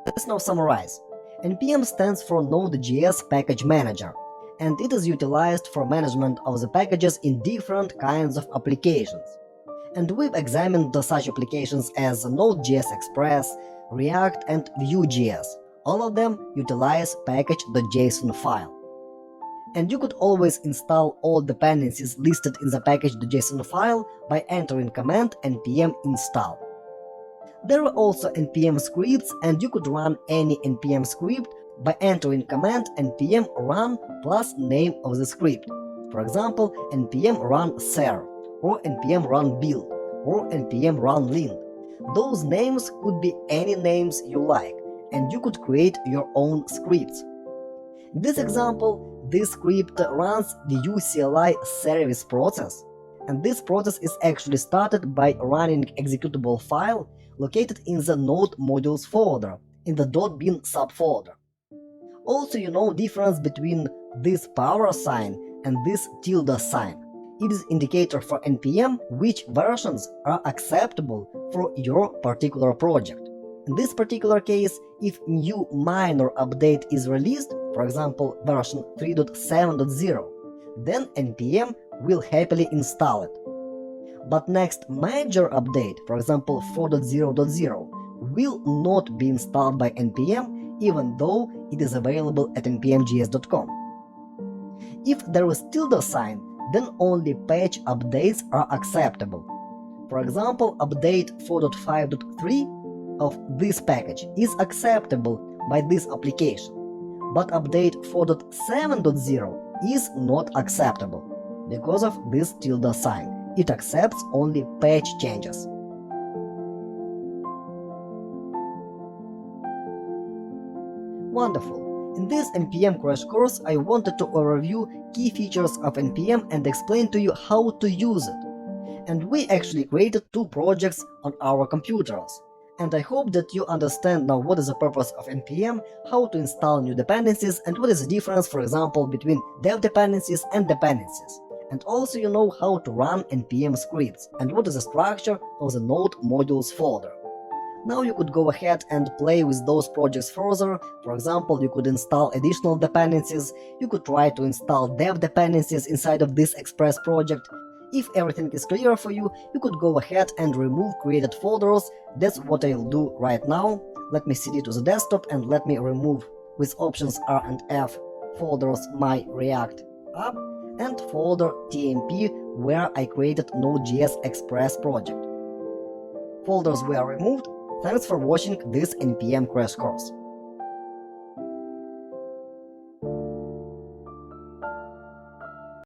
Let's now summarize. NPM stands for Node.js Package Manager, and it is utilized for management of the packages in different kinds of applications. And we've examined such applications as Node.js Express, React, and Vue.js. All of them utilize package.json file. And you could always install all dependencies listed in the package.json file by entering command npm install. There are also npm scripts, and you could run any npm script by entering command npm run plus name of the script. For example, npm run ser, or npm run build, or npm run lint. Those names could be any names you like, and you could create your own scripts. In this example, this script runs the Vue CLI service process, and this process is actually started by running executable file located in the Node modules folder in the .bin subfolder. Also, you know difference between this power sign and this tilde sign. It is indicator for NPM which versions are acceptable for your particular project. In this particular case, if new minor update is released, for example version 3.7.0, then NPM will happily install it. But next major update, for example 4.0.0, will not be installed by NPM even though it is available at npmjs.com. If there is tilde sign, then only patch updates are acceptable. For example, update 4.5.3 of this package is acceptable by this application, but update 4.7.0 is not acceptable because of this tilde sign. It accepts only patch changes. Wonderful! In this NPM crash course, I wanted to overview key features of NPM and explain to you how to use it. And we actually created 2 projects on our computers. And I hope that you understand now what is the purpose of NPM, how to install new dependencies, and what is the difference, for example, between dev dependencies and dependencies. And also you know how to run NPM scripts, and what is the structure of the Node modules folder. Now you could go ahead and play with those projects further. For example, you could install additional dependencies, you could try to install dev dependencies inside of this Express project. If everything is clear for you, you could go ahead and remove created folders. That's what I'll do right now. Let me cd to the desktop and let me remove with options R and F folders my React app and folder TMP where I created Node.js Express project. Folders were removed. Thanks for watching this NPM crash course.